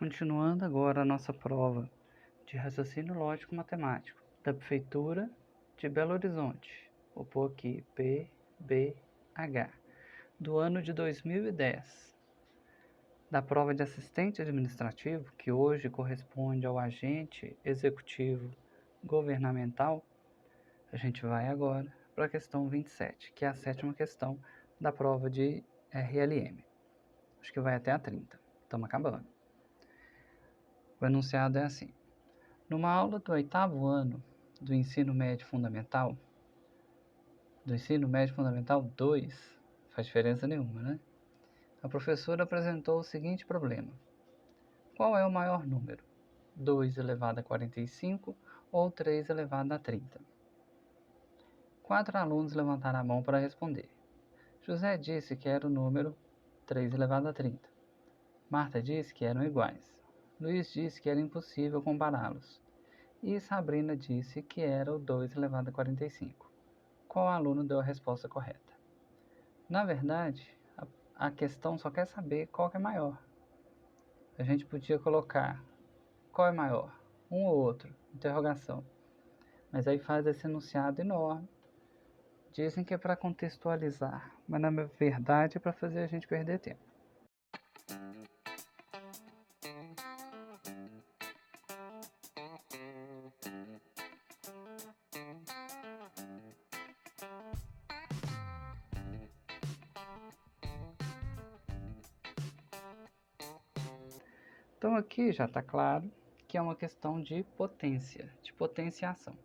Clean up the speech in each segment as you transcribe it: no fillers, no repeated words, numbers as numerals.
Continuando agora a nossa prova de raciocínio lógico matemático da Prefeitura de Belo Horizonte, vou pôr aqui PBH, do ano de 2010, da prova de assistente administrativo, que hoje corresponde ao agente executivo governamental. A gente vai agora para a questão 27, que é a sétima questão da prova de RLM. Acho que vai até a 30, estamos acabando. O enunciado é assim: numa aula do 8º ano do ensino médio fundamental 2, faz diferença nenhuma, né? A professora apresentou o seguinte problema: qual é o maior número? 2 elevado a 45 ou 3 elevado a 30? 4 alunos levantaram a mão para responder. José disse que era o número 3 elevado a 30. Marta disse que eram iguais. Luiz disse que era impossível compará-los. E Sabrina disse que era o 2 elevado a 45. Qual aluno deu a resposta correta? Na verdade, a questão só quer saber qual que é maior. A gente podia colocar qual é maior, um ou outro, interrogação. Mas aí faz esse enunciado enorme. Dizem que é para contextualizar, mas na verdade é para fazer a gente perder tempo. Então aqui já está claro que é uma questão de potência, de potenciação.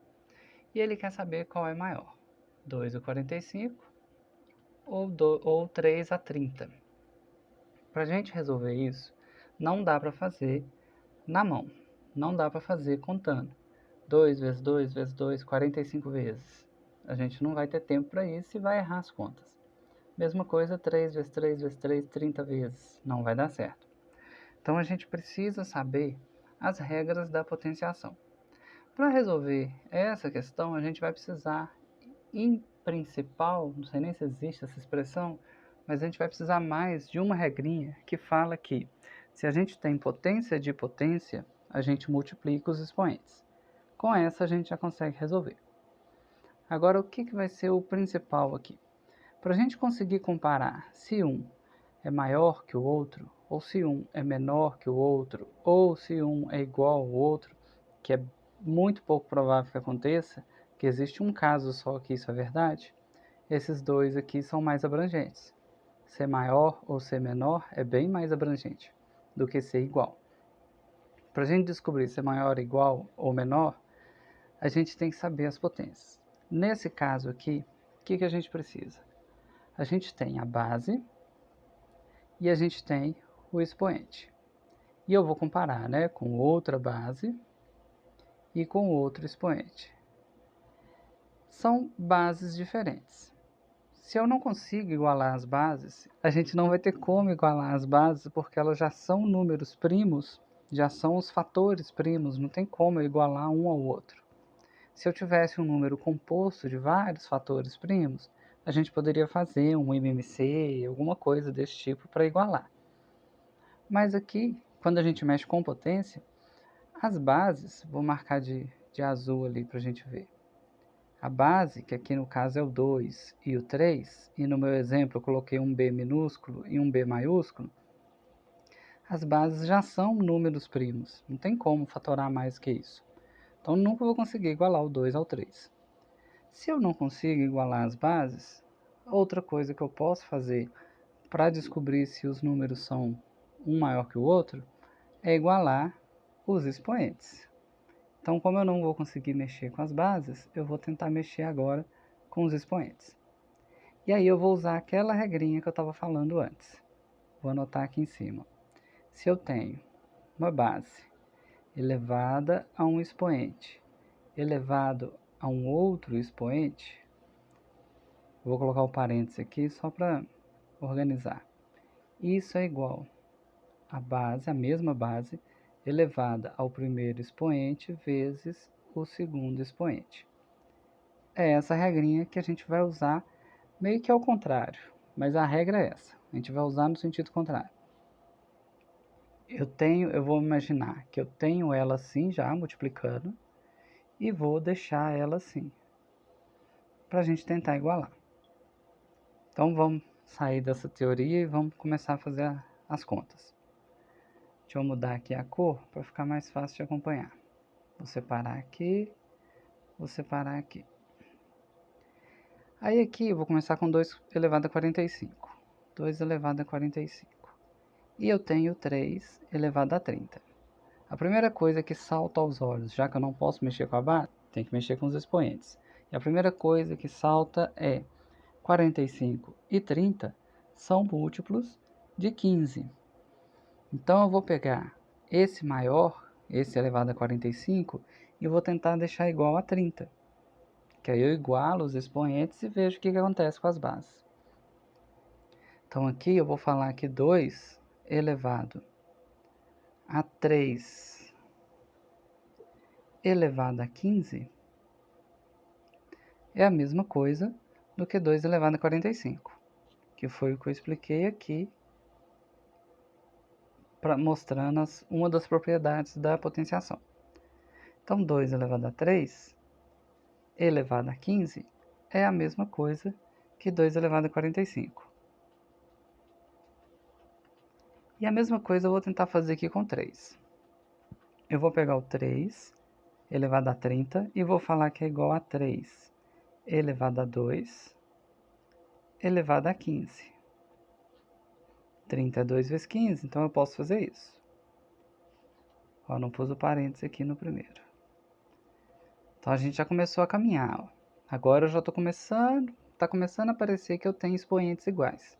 E ele quer saber qual é maior, 2 a 45 ou 3 a 30. Para a gente resolver isso, não dá para fazer na mão, não dá para fazer contando. 2 vezes 2 vezes 2, 45 vezes. A gente não vai ter tempo para isso e vai errar as contas. Mesma coisa, 3 vezes 3 vezes 3, 30 vezes. Não vai dar certo. Então a gente precisa saber as regras da potenciação. Para resolver essa questão, a gente vai precisar, em principal, não sei nem se existe essa expressão, mas a gente vai precisar mais de uma regrinha que fala que se a gente tem potência de potência, a gente multiplica os expoentes. Com essa a gente já consegue resolver. Agora, o que vai ser o principal aqui? Para a gente conseguir comparar se um é maior que o outro, ou se um é menor que o outro, ou se um é igual ao outro, que é muito pouco provável que aconteça, que existe um caso só que isso é verdade, esses dois aqui são mais abrangentes. Ser maior ou ser menor é bem mais abrangente do que ser igual. Para a gente descobrir se é maior, igual ou menor, a gente tem que saber as potências. Nesse caso aqui, o que a gente precisa? A gente tem a base e a gente tem o expoente. E eu vou comparar, né, com outra base e com outro expoente. São bases diferentes. Se eu não consigo igualar as bases, a gente não vai ter como igualar as bases porque elas já são números primos, já são os fatores primos, não tem como eu igualar um ao outro. Se eu tivesse um número composto de vários fatores primos, a gente poderia fazer um MMC, alguma coisa desse tipo para igualar. Mas aqui, quando a gente mexe com potência, as bases, vou marcar de azul ali para a gente ver. A base, que aqui no caso é o 2 e o 3, e no meu exemplo eu coloquei um B minúsculo e um B maiúsculo, as bases já são números primos, não tem como fatorar mais que isso. Então nunca vou conseguir igualar o 2 ao 3. Se eu não consigo igualar as bases, outra coisa que eu posso fazer para descobrir se os números são um maior que o outro é igualar os expoentes. Então, como eu não vou conseguir mexer com as bases, eu vou tentar mexer agora com os expoentes. E aí eu vou usar aquela regrinha que eu estava falando antes. Vou anotar aqui em cima. Se eu tenho uma base elevada a um expoente elevado a um outro expoente, vou colocar o parênteses aqui só para organizar. Isso é igual a base, a mesma base, elevada ao primeiro expoente vezes o segundo expoente. É essa regrinha que a gente vai usar meio que ao contrário, mas a regra é essa. A gente vai usar no sentido contrário. eu vou imaginar que eu tenho ela assim já multiplicando e vou deixar ela assim, para a gente tentar igualar. Então vamos sair dessa teoria e vamos começar a fazer as contas. Deixa eu mudar aqui a cor para ficar mais fácil de acompanhar. Vou separar aqui, vou separar aqui. Aí aqui eu vou começar com 2 elevado a 45. 2 elevado a 45. E eu tenho 3 elevado a 30. A primeira coisa que salta aos olhos, já que eu não posso mexer com a base, tem que mexer com os expoentes. E a primeira coisa que salta é 45 e 30 são múltiplos de 15. Então eu vou pegar esse maior, esse elevado a 45, e vou tentar deixar igual a 30. Que aí eu igualo os expoentes e vejo o que acontece com as bases. Então aqui eu vou falar que 2 elevado a 3 elevado a 15 é a mesma coisa do que 2 elevado a 45, que foi o que eu expliquei aqui, mostrando uma das propriedades da potenciação. Então 2 elevado a 3 elevado a 15 é a mesma coisa que 2 elevado a 45. E a mesma coisa eu vou tentar fazer aqui com 3. Eu vou pegar o 3 elevado a 30 e vou falar que é igual a 3 elevado a 2 elevado a 15. 30 é 2 vezes 15, então eu posso fazer isso. Ó, não pus o parênteses aqui no primeiro. Então a gente já começou a caminhar. Ó. Agora eu já estou começando, está começando a aparecer que eu tenho expoentes iguais.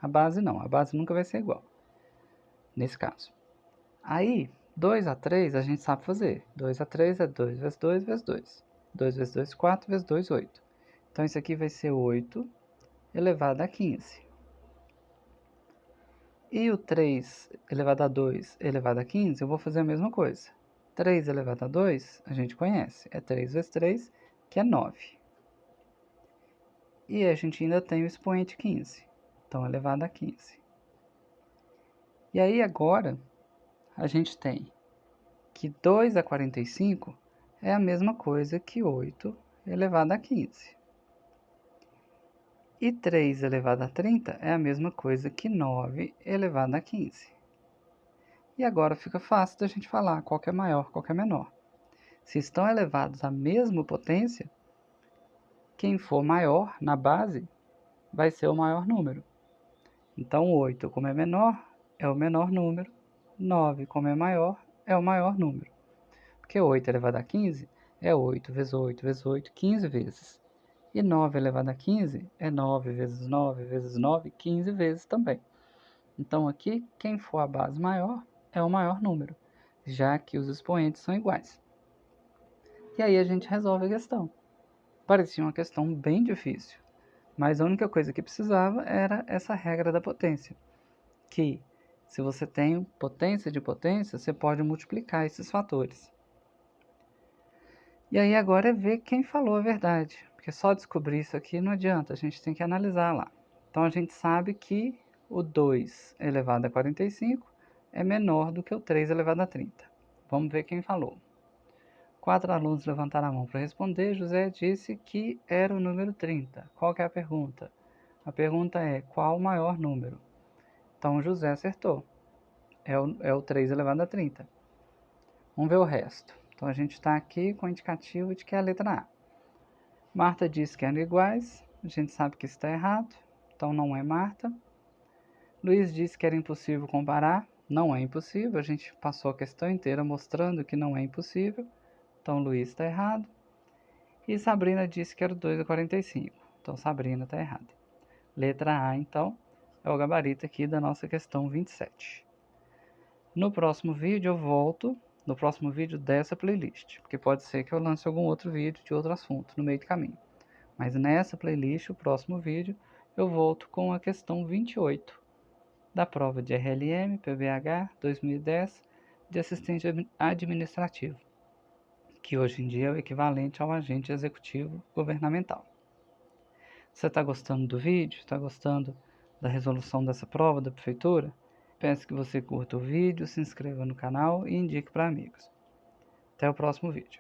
A base não, a base nunca vai ser igual, nesse caso. Aí, 2 a 3 a gente sabe fazer. 2 a 3 é 2 vezes 2 vezes 2. 2 vezes 2, 4 vezes 2, 8. Então isso aqui vai ser 8 elevado a 15. E o 3 elevado a 2 elevado a 15, eu vou fazer a mesma coisa. 3 elevado a 2, a gente conhece. É 3 vezes 3, que é 9. E a gente ainda tem o expoente 15. Então, elevado a 15. E aí, agora, a gente tem que 2 a 45 é a mesma coisa que 8 elevado a 15. E 3 elevado a 30 é a mesma coisa que 9 elevado a 15. E agora fica fácil da gente falar qual que é maior, qual que é menor. Se estão elevados à mesma potência, quem for maior na base vai ser o maior número. Então 8, como é menor, é o menor número. 9, como é maior, é o maior número. Porque 8 elevado a 15 é 8 vezes 8 vezes 8, 15 vezes. E 9 elevado a 15 é 9 vezes 9 vezes 9, 15 vezes também. Então aqui, quem for a base maior é o maior número, já que os expoentes são iguais. E aí a gente resolve a questão. Parecia uma questão bem difícil, mas a única coisa que precisava era essa regra da potência, que se você tem potência de potência, você pode multiplicar esses fatores. E aí agora é ver quem falou a verdade, porque só descobrir isso aqui não adianta, a gente tem que analisar lá. Então a gente sabe que o 2 elevado a 45 é menor do que o 3 elevado a 30. Vamos ver quem falou. 4 alunos levantaram a mão para responder. José disse que era o número 30. Qual que é a pergunta? A pergunta é, qual o maior número? Então José acertou. É o 3 elevado a 30. Vamos ver o resto. Então a gente está aqui com o indicativo de que é a letra A. Marta disse que eram iguais. A gente sabe que isso está errado. Então não é Marta. Luiz disse que era impossível comparar. Não é impossível. A gente passou a questão inteira mostrando que não é impossível. Então Luiz está errado. E Sabrina disse que era o 2 a 45. Então Sabrina está errada. Letra A, então, é o gabarito aqui da nossa questão 27. No próximo vídeo eu volto, no próximo vídeo dessa playlist, porque pode ser que eu lance algum outro vídeo de outro assunto no meio do caminho. Mas nessa playlist, o próximo vídeo, eu volto com a questão 28 da prova de RLM, PBH 2010, de assistente administrativo, que hoje em dia é o equivalente ao agente executivo governamental. Você está gostando do vídeo? Está gostando da resolução dessa prova da prefeitura? Peço que você curta o vídeo, se inscreva no canal e indique para amigos. Até o próximo vídeo.